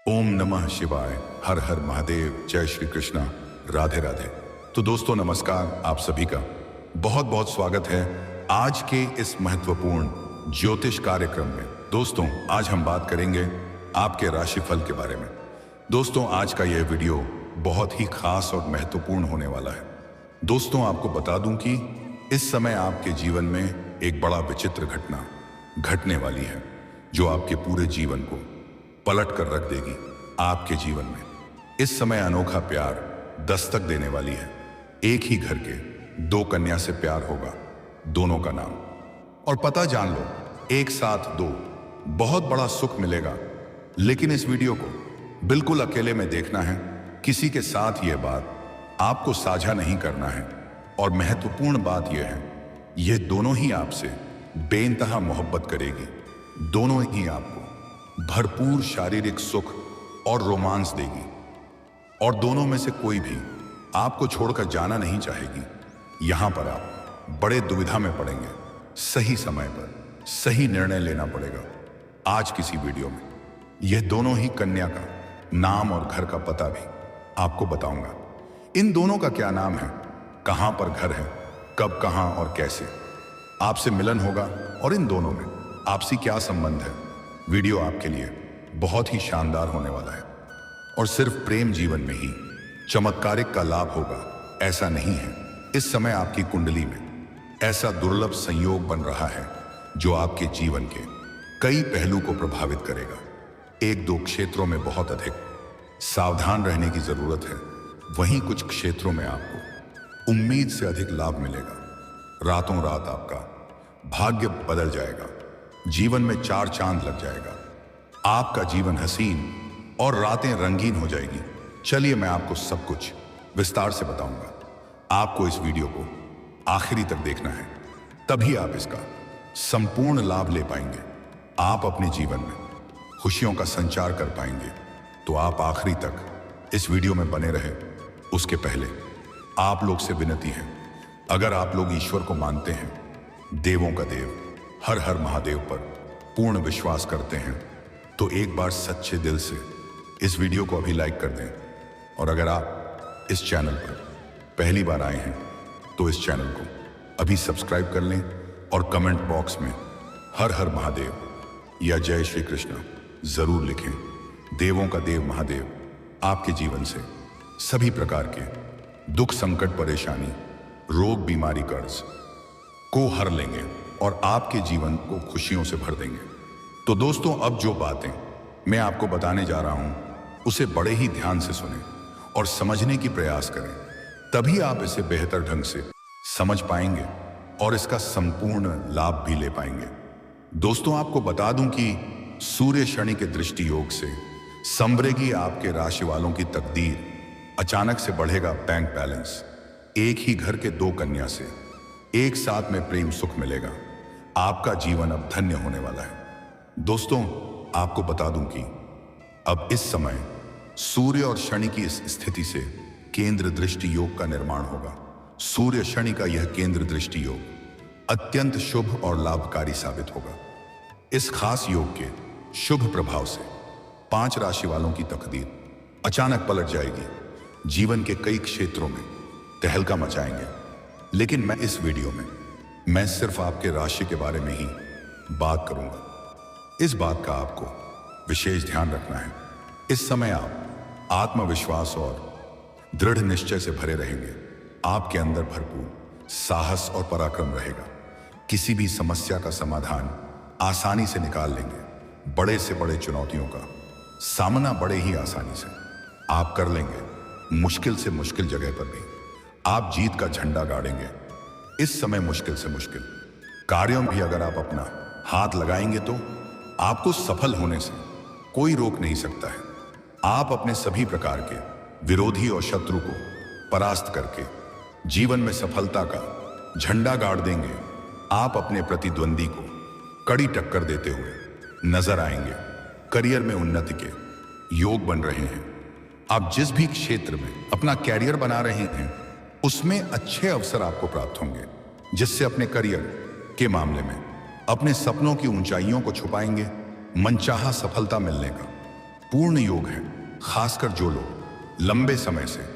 ओम नमः शिवाय। हर हर महादेव। जय श्री कृष्णा। राधे राधे। तो दोस्तों नमस्कार, आप सभी का बहुत बहुत स्वागत है आज के इस महत्वपूर्ण ज्योतिष कार्यक्रम में। दोस्तों आज हम बात करेंगे आपके राशिफल के बारे में। दोस्तों आज का यह वीडियो बहुत ही खास और महत्वपूर्ण होने वाला है। दोस्तों आपको बता दूं कि इस समय आपके जीवन में एक बड़ा विचित्र घटना घटने वाली है जो आपके पूरे जीवन को पलट कर रख देगी। आपके जीवन में इस समय अनोखा प्यार दस्तक देने वाली है। एक ही घर के दो कन्या से प्यार होगा, दोनों का नाम और पता जान लो, एक साथ दो, बहुत बड़ा सुख मिलेगा। लेकिन इस वीडियो को बिल्कुल अकेले में देखना है, किसी के साथ यह बात आपको साझा नहीं करना है। और महत्वपूर्ण बात यह है, यह दोनों ही आपसे बेइंतहा मोहब्बत करेगी, दोनों ही आपको भरपूर शारीरिक सुख और रोमांस देगी और दोनों में से कोई भी आपको छोड़कर जाना नहीं चाहेगी। यहां पर आप बड़े दुविधा में पड़ेंगे, सही समय पर सही निर्णय लेना पड़ेगा। आज किसी वीडियो में यह दोनों ही कन्या का नाम और घर का पता भी आपको बताऊंगा। इन दोनों का क्या नाम है, कहां पर घर है, कब, कहां और कैसे आपसे मिलन होगा और इन दोनों में आपसी क्या संबंध है। वीडियो आपके लिए बहुत ही शानदार होने वाला है और सिर्फ प्रेम जीवन में ही चमत्कारिक का लाभ होगा ऐसा नहीं है। इस समय आपकी कुंडली में ऐसा दुर्लभ संयोग बन रहा है जो आपके जीवन के कई पहलू को प्रभावित करेगा। एक दो क्षेत्रों में बहुत अधिक सावधान रहने की जरूरत है, वहीं कुछ क्षेत्रों में आपको उम्मीद से अधिक लाभ मिलेगा। रातों रात आपका भाग्य बदल जाएगा, जीवन में चार चांद लग जाएगा, आपका जीवन हसीन और रातें रंगीन हो जाएगी। चलिए मैं आपको सब कुछ विस्तार से बताऊंगा। आपको इस वीडियो को आखिरी तक देखना है, तभी आप इसका संपूर्ण लाभ ले पाएंगे। आप अपने जीवन में खुशियों का संचार कर पाएंगे। तो आप आखिरी तक इस वीडियो में बने रहे। उसके पहले आप लोग से विनती है, अगर आप लोग ईश्वर को मानते हैं, देवों का देव हर हर महादेव पर पूर्ण विश्वास करते हैं, तो एक बार सच्चे दिल से इस वीडियो को अभी लाइक कर दें। और अगर आप इस चैनल पर पहली बार आए हैं तो इस चैनल को अभी सब्सक्राइब कर लें और कमेंट बॉक्स में हर हर महादेव या जय श्री कृष्ण जरूर लिखें। देवों का देव महादेव आपके जीवन से सभी प्रकार के दुख, संकट, परेशानी, रोग, बीमारी, कर्ज को हर लेंगे और आपके जीवन को खुशियों से भर देंगे। तो दोस्तों अब जो बातें मैं आपको बताने जा रहा हूं उसे बड़े ही ध्यान से सुनें और समझने की प्रयास करें, तभी आप इसे बेहतर ढंग से समझ पाएंगे और इसका संपूर्ण लाभ भी ले पाएंगे। दोस्तों आपको बता दूं कि सूर्य शनि के दृष्टि योग से संवरेगी आपके राशि वालों की तकदीर। अचानक से बढ़ेगा बैंक बैलेंस। एक ही घर के दो कन्या से एक साथ में प्रेम सुख मिलेगा। आपका जीवन अब धन्य होने वाला है। दोस्तों आपको बता दूं कि अब इस समय सूर्य और शनि की इस स्थिति से केंद्र दृष्टि योग का निर्माण होगा। सूर्य शनि का यह केंद्र दृष्टि योग अत्यंत शुभ और लाभकारी साबित होगा। इस खास योग के शुभ प्रभाव से 5 राशि वालों की तकदीर अचानक पलट जाएगी। जीवन के कई क्षेत्रों में तहलका मचाएंगे। लेकिन मैं इस वीडियो में मैं सिर्फ आपके राशि के बारे में ही बात करूंगा। इस बात का आपको विशेष ध्यान रखना है, इस समय आप आत्मविश्वास और दृढ़ निश्चय से भरे रहेंगे। आपके अंदर भरपूर साहस और पराक्रम रहेगा। किसी भी समस्या का समाधान आसानी से निकाल लेंगे। बड़े से बड़े चुनौतियों का सामना बड़े ही आसानी से आप कर लेंगे। मुश्किल से मुश्किल जगह पर भी आप जीत का झंडा गाड़ेंगे। इस समय मुश्किल से मुश्किल कार्यों में भी अगर आप अपना हाथ लगाएंगे तो आपको सफल होने से कोई रोक नहीं सकता है। आप अपने सभी प्रकार के विरोधी और शत्रु को परास्त करके जीवन में सफलता का झंडा गाड़ देंगे। आप अपने प्रतिद्वंदी को कड़ी टक्कर देते हुए नजर आएंगे। करियर में उन्नति के योग बन रहे हैं। आप जिस भी क्षेत्र में अपना कैरियर बना रहे हैं उसमें अच्छे अवसर आपको प्राप्त होंगे, जिससे अपने करियर के मामले में अपने सपनों की ऊंचाइयों को छुपाएंगे। मनचाहा सफलता मिलने का पूर्ण योग है, खासकर जो लोग लंबे समय से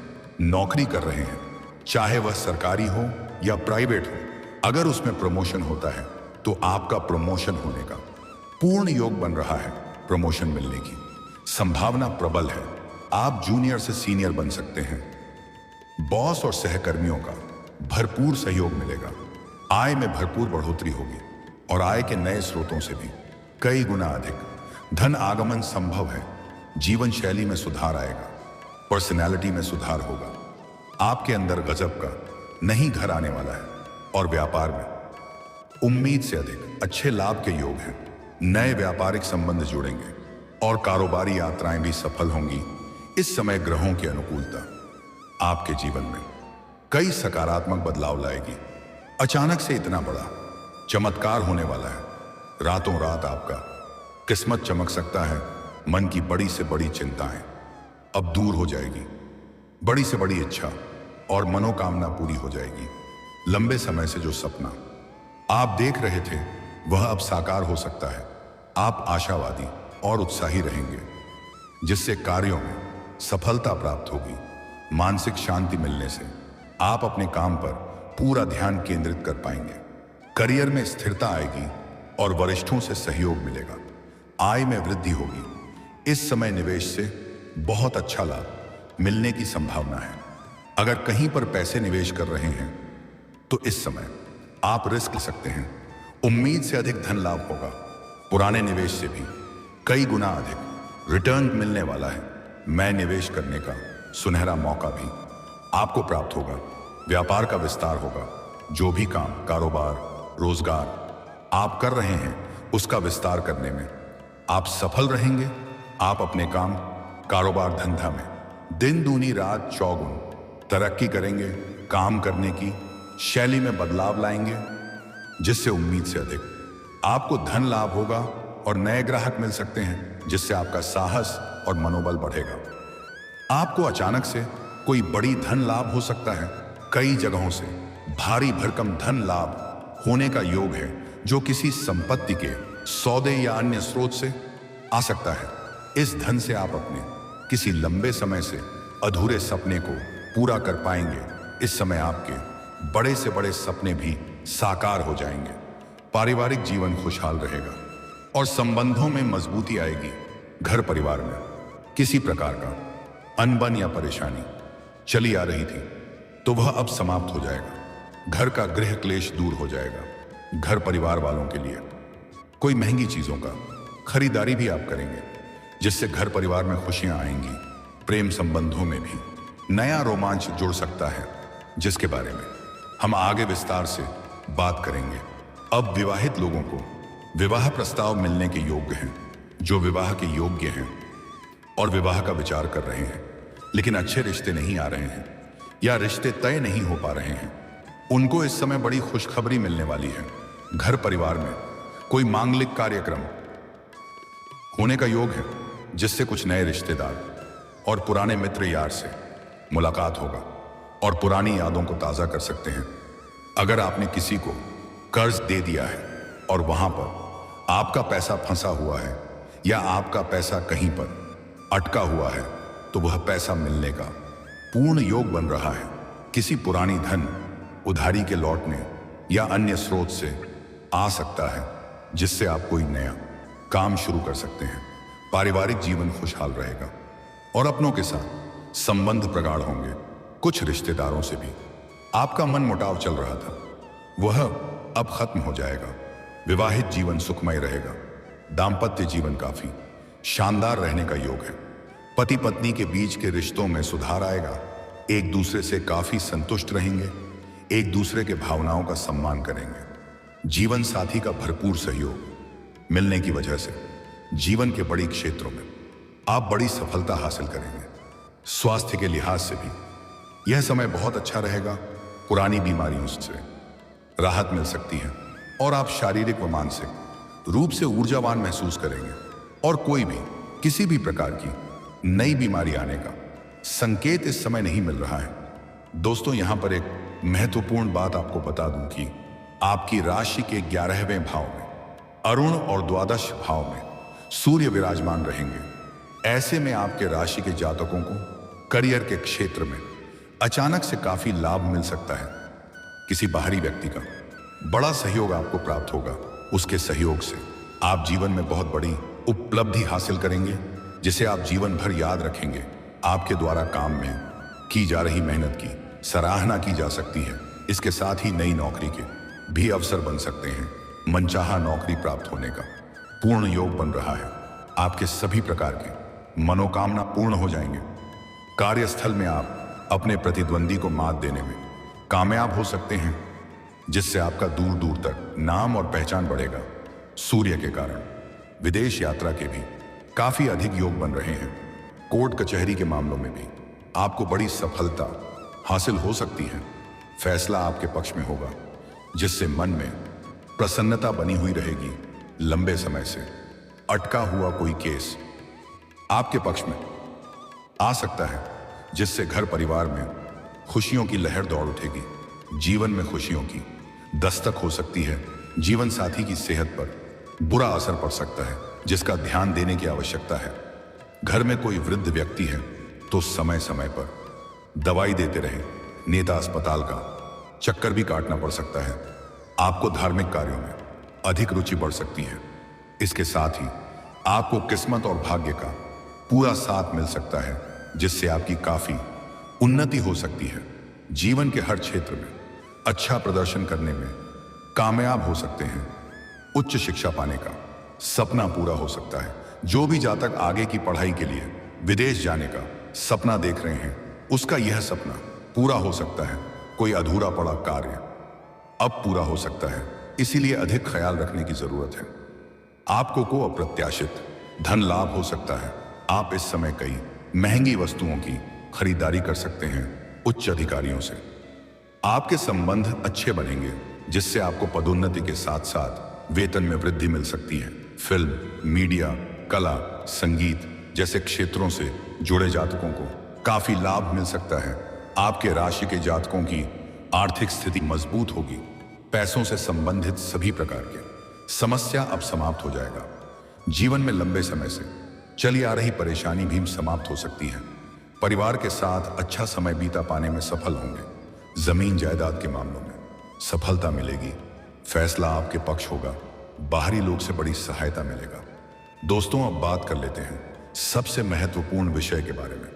नौकरी कर रहे हैं, चाहे वह सरकारी हो या प्राइवेट हो। अगर उसमें प्रमोशन होता है तो आपका प्रमोशन होने का पूर्ण योग बन रहा है। प्रमोशन मिलने की संभावना प्रबल है। आप जूनियर से सीनियर बन सकते हैं। बॉस और सहकर्मियों का भरपूर सहयोग मिलेगा। आय में भरपूर बढ़ोतरी होगी और आय के नए स्रोतों से भी कई गुना अधिक धन आगमन संभव है। जीवन शैली में सुधार आएगा, पर्सनैलिटी में सुधार होगा। आपके अंदर गजब का नहीं घर आने वाला है और व्यापार में उम्मीद से अधिक अच्छे लाभ के योग हैं। नए व्यापारिक संबंध जुड़ेंगे और कारोबारी यात्राएं भी सफल होंगी। इस समय ग्रहों की अनुकूलता आपके जीवन में कई सकारात्मक बदलाव लाएगी। अचानक से इतना बड़ा चमत्कार होने वाला है। रातों रात आपका किस्मत चमक सकता है। मन की बड़ी से बड़ी चिंताएं अब दूर हो जाएगी। बड़ी से बड़ी इच्छा और मनोकामना पूरी हो जाएगी। लंबे समय से जो सपना आप देख रहे थे वह अब साकार हो सकता है। आप आशावादी और उत्साही रहेंगे, जिससे कार्यों में सफलता प्राप्त होगी। मानसिक शांति मिलने से आप अपने काम पर पूरा ध्यान केंद्रित कर पाएंगे। करियर में स्थिरता आएगी और वरिष्ठों से सहयोग मिलेगा। आय में वृद्धि होगी। इस समय निवेश से बहुत अच्छा लाभ मिलने की संभावना है। अगर कहीं पर पैसे निवेश कर रहे हैं तो इस समय आप रिस्क ले सकते हैं। उम्मीद से अधिक धन लाभ होगा। पुराने निवेश से भी कई गुना अधिक रिटर्न मिलने वाला है। मैं निवेश करने का सुनहरा मौका भी आपको प्राप्त होगा। व्यापार का विस्तार होगा। जो भी काम, कारोबार, रोजगार आप कर रहे हैं उसका विस्तार करने में आप सफल रहेंगे। आप अपने काम, कारोबार, धंधा में दिन दूनी रात चौगुन तरक्की करेंगे। काम करने की शैली में बदलाव लाएंगे, जिससे उम्मीद से अधिक आपको धन लाभ होगा और नए ग्राहक मिल सकते हैं, जिससे आपका साहस और मनोबल बढ़ेगा। आपको अचानक से कोई बड़ी धन लाभ हो सकता है। कई जगहों से भारी भरकम धन लाभ होने का योग है, जो किसी संपत्ति के सौदे या अन्य स्रोत से आ सकता है। इस धन से आप अपने किसी लंबे समय से अधूरे सपने को पूरा कर पाएंगे। इस समय आपके बड़े से बड़े सपने भी साकार हो जाएंगे। पारिवारिक जीवन खुशहाल रहेगा और संबंधों में मजबूती आएगी। घर परिवार में किसी प्रकार का अनबन या परेशानी चली आ रही थी तो वह अब समाप्त हो जाएगा। घर का गृह क्लेश दूर हो जाएगा। घर परिवार वालों के लिए कोई महंगी चीजों का खरीदारी भी आप करेंगे, जिससे घर परिवार में खुशियां आएंगी। प्रेम संबंधों में भी नया रोमांच जुड़ सकता है, जिसके बारे में हम आगे विस्तार से बात करेंगे। अब विवाहित लोगों को विवाह प्रस्ताव मिलने के योग्य हैं। जो विवाह के योग्य हैं और विवाह का विचार कर रहे हैं लेकिन अच्छे रिश्ते नहीं आ रहे हैं या रिश्ते तय नहीं हो पा रहे हैं, उनको इस समय बड़ी खुशखबरी मिलने वाली है। घर परिवार में कोई मांगलिक कार्यक्रम होने का योग है, जिससे कुछ नए रिश्तेदार और पुराने मित्र यार से मुलाकात होगा और पुरानी यादों को ताज़ा कर सकते हैं। अगर आपने किसी को कर्ज दे दिया है और वहां पर आपका पैसा फंसा हुआ है या आपका पैसा कहीं पर अटका हुआ है, तो वह पैसा मिलने का पूर्ण योग बन रहा है। किसी पुरानी धन उधारी के लौटने या अन्य स्रोत से आ सकता है, जिससे आप कोई नया काम शुरू कर सकते हैं। पारिवारिक जीवन खुशहाल रहेगा और अपनों के साथ संबंध प्रगाढ़ होंगे। कुछ रिश्तेदारों से भी आपका मन मुटाव चल रहा था, वह अब खत्म हो जाएगा। विवाहित जीवन सुखमय रहेगा। दाम्पत्य जीवन काफी शानदार रहने का योग है। पति पत्नी के बीच के रिश्तों में सुधार आएगा। एक दूसरे से काफी संतुष्ट रहेंगे। एक दूसरे के भावनाओं का सम्मान करेंगे। जीवन साथी का भरपूर सहयोग मिलने की वजह से जीवन के बड़ी क्षेत्रों में आप बड़ी सफलता हासिल करेंगे। स्वास्थ्य के लिहाज से भी यह समय बहुत अच्छा रहेगा। पुरानी बीमारियों से राहत मिल सकती है और आप शारीरिक व मानसिक रूप से ऊर्जावान महसूस करेंगे और कोई भी किसी भी प्रकार की नई बीमारी आने का संकेत इस समय नहीं मिल रहा है। दोस्तों, यहां पर एक महत्वपूर्ण बात आपको बता दूं कि आपकी राशि के 11वें भाव में अरुण और द्वादश भाव में सूर्य विराजमान रहेंगे। ऐसे में आपके राशि के जातकों को करियर के क्षेत्र में अचानक से काफी लाभ मिल सकता है। किसी बाहरी व्यक्ति का बड़ा सहयोग आपको प्राप्त होगा। उसके सहयोग से आप जीवन में बहुत बड़ी उपलब्धि हासिल करेंगे, जिसे आप जीवन भर याद रखेंगे। आपके द्वारा काम में की जा रही मेहनत की सराहना की जा सकती है। इसके साथ ही नई नौकरी के भी अवसर बन सकते हैं। मनचाहा नौकरी प्राप्त होने का पूर्ण योग बन रहा है। आपके सभी प्रकार के मनोकामना पूर्ण हो जाएंगे। कार्यस्थल में आप अपने प्रतिद्वंदी को मात देने में कामयाब हो सकते हैं, जिससे आपका दूर दूर तक नाम और पहचान बढ़ेगा। सूर्य के कारण विदेश यात्रा के भी काफी अधिक योग बन रहे हैं। कोर्ट कचहरी के मामलों में भी आपको बड़ी सफलता हासिल हो सकती है। फैसला आपके पक्ष में होगा, जिससे मन में प्रसन्नता बनी हुई रहेगी। लंबे समय से अटका हुआ कोई केस आपके पक्ष में आ सकता है, जिससे घर परिवार में खुशियों की लहर दौड़ उठेगी। जीवन में खुशियों की दस्तक हो सकती है। जीवन साथी की सेहत पर बुरा असर पड़ सकता है, जिसका ध्यान देने की आवश्यकता है। घर में कोई वृद्ध व्यक्ति है तो समय समय पर दवाई देते रहें। नेता अस्पताल का चक्कर भी काटना पड़ सकता है। आपको धार्मिक कार्यों में अधिक रुचि बढ़ सकती है। इसके साथ ही आपको किस्मत और भाग्य का पूरा साथ मिल सकता है, जिससे आपकी काफी उन्नति हो सकती है। जीवन के हर क्षेत्र में अच्छा प्रदर्शन करने में कामयाब हो सकते हैं। उच्च शिक्षा पाने का सपना पूरा हो सकता है। जो भी जातक आगे की पढ़ाई के लिए विदेश जाने का सपना देख रहे हैं, उसका यह सपना पूरा हो सकता है। कोई अधूरा पड़ा कार्य अब पूरा हो सकता है, इसीलिए अधिक ख्याल रखने की जरूरत है। आपको को अप्रत्याशित धन लाभ हो सकता है। आप इस समय कई महंगी वस्तुओं की खरीदारी कर सकते हैं। उच्च अधिकारियों से आपके संबंध अच्छे बनेंगे, जिससे आपको पदोन्नति के साथ साथ वेतन में वृद्धि मिल सकती है। फिल्म, मीडिया, कला, संगीत जैसे क्षेत्रों से जुड़े जातकों को काफी लाभ मिल सकता है। आपके राशि के जातकों की आर्थिक स्थिति मजबूत होगी। पैसों से संबंधित सभी प्रकार के समस्या अब समाप्त हो जाएगा। जीवन में लंबे समय से चली आ रही परेशानी भी समाप्त हो सकती है। परिवार के साथ अच्छा समय बीता पाने में सफल होंगे। जमीन जायदाद के मामलों में सफलता मिलेगी। फैसला आपके पक्ष होगा। बाहरी लोग से बड़ी सहायता मिलेगा। दोस्तों, अब बात कर लेते हैं सबसे महत्वपूर्ण विषय के बारे में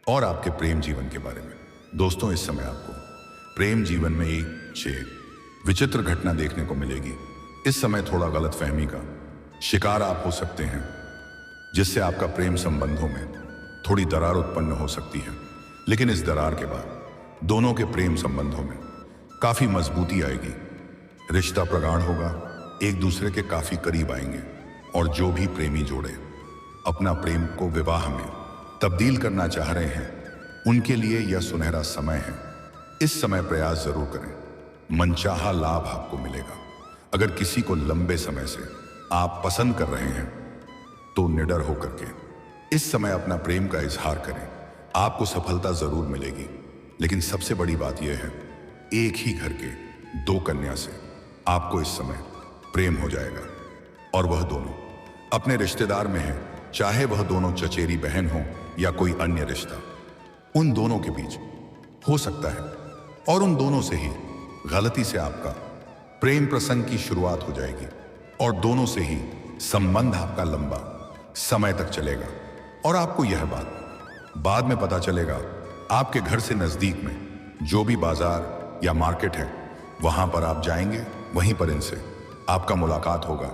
और आपके प्रेम जीवन के बारे में। दोस्तों, इस समय आपको प्रेम जीवन में एक विचित्र घटना देखने को मिलेगी। इस समय थोड़ा गलतफहमी का शिकार आप हो सकते हैं, जिससे आपका प्रेम संबंधों में थोड़ी दरार उत्पन्न हो सकती है। लेकिन इस दरार के बाद दोनों के प्रेम संबंधों में काफी मजबूती आएगी। रिश्ता प्रगाढ़ होगा, एक दूसरे के काफी करीब आएंगे। और जो भी प्रेमी जोड़े अपना प्रेम को विवाह में तब्दील करना चाह रहे हैं, उनके लिए यह सुनहरा समय है। इस समय प्रयास जरूर करें। मनचाहा लाभ आपको मिलेगा। अगर किसी को लंबे समय से आप पसंद कर रहे हैं, तो निडर होकर के इस समय अपना प्रेम का इजहार करें। आपको सफलता जरूर मिलेगी। लेकिन सबसे बड़ी बात यह है, एक ही घर के दो कन्या से आपको इस समय प्रेम हो जाएगा, और वह दोनों अपने रिश्तेदार में हैं। चाहे वह दोनों चचेरी बहन हो या कोई अन्य रिश्ता, उन दोनों के बीच हो सकता है। और उन दोनों से ही गलती से आपका प्रेम प्रसंग की शुरुआत हो जाएगी, और दोनों से ही संबंध आपका लंबा समय तक चलेगा। और आपको यह बात बाद में पता चलेगा। आपके घर से नजदीक में जो भी बाजार या मार्केट है, वहां पर आप जाएंगे। वहीं पर इनसे आपका मुलाकात होगा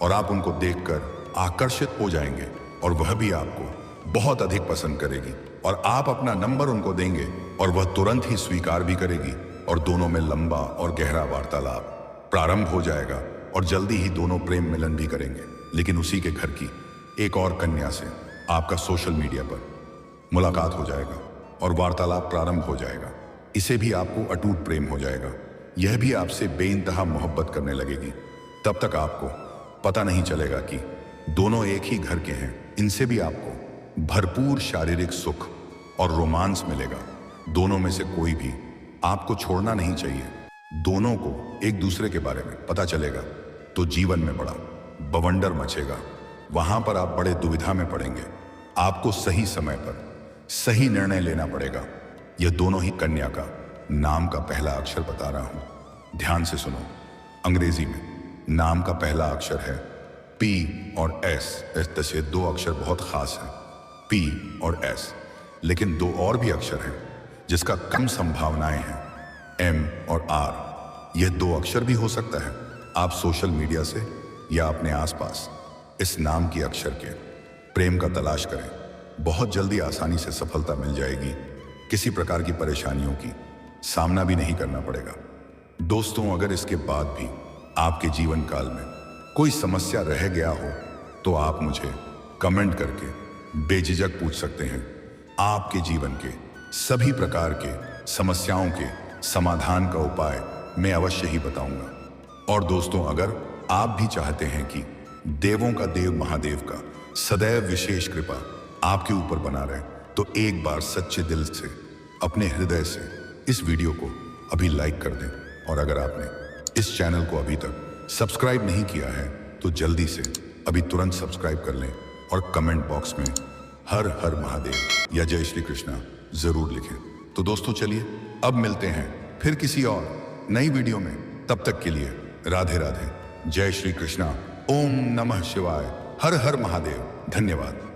और आप उनको देखकर आकर्षित हो जाएंगे, और वह भी आपको बहुत अधिक पसंद करेगी। और आप अपना नंबर उनको देंगे और वह तुरंत ही स्वीकार भी करेगी, और दोनों में लंबा और गहरा वार्तालाप प्रारंभ हो जाएगा, और जल्दी ही दोनों प्रेम मिलन भी करेंगे। लेकिन उसी के घर की एक और कन्या से आपका सोशल मीडिया पर मुलाकात हो जाएगा और वार्तालाप प्रारंभ हो जाएगा। इसे भी आपको अटूट प्रेम हो जाएगा। यह भी आपसे बेइंतहा मोहब्बत करने लगेगी। तब तक आपको पता नहीं चलेगा कि दोनों एक ही घर के हैं। इनसे भी आपको भरपूर शारीरिक सुख और रोमांस मिलेगा। दोनों में से कोई भी आपको छोड़ना नहीं चाहिए। दोनों को एक दूसरे के बारे में पता चलेगा तो जीवन में बड़ा बवंडर मचेगा। वहां पर आप बड़े दुविधा में पड़ेंगे। आपको सही समय पर सही निर्णय लेना पड़ेगा। यह दोनों ही कन्या का नाम का पहला अक्षर बता रहा हूं, ध्यान से सुनो। अंग्रेजी में नाम का पहला अक्षर है पी और एस। जैसे दो अक्षर बहुत खास हैं, पी और एस, लेकिन दो और भी अक्षर हैं जिसका कम संभावनाएं हैं, एम और आर। यह दो अक्षर भी हो सकता है। आप सोशल मीडिया से या अपने आसपास इस नाम की अक्षर के प्रेम का तलाश करें, बहुत जल्दी आसानी से सफलता मिल जाएगी। किसी प्रकार की परेशानियों की सामना भी नहीं करना पड़ेगा। दोस्तों, अगर इसके बाद भी आपके जीवन काल में कोई समस्या रह गया हो तो आप मुझे कमेंट करके बेझिझक पूछ सकते हैं। आपके जीवन के सभी प्रकार के समस्याओं के समाधान का उपाय मैं अवश्य ही बताऊंगा। और दोस्तों, अगर आप भी चाहते हैं कि देवों का देव महादेव का सदैव विशेष कृपा आपके ऊपर बना रहे, तो एक बार सच्चे दिल से अपने हृदय से इस वीडियो को अभी लाइक कर दें। और अगर आपने इस चैनल को अभी तक सब्सक्राइब नहीं किया है तो जल्दी से अभी तुरंत सब्सक्राइब कर लें और कमेंट बॉक्स में हर हर महादेव या जय श्री कृष्णा जरूर लिखें। तो दोस्तों, चलिए अब मिलते हैं फिर किसी और नई वीडियो में। तब तक के लिए राधे राधे, जय श्री कृष्णा, ओम नमः शिवाय, हर हर महादेव। धन्यवाद।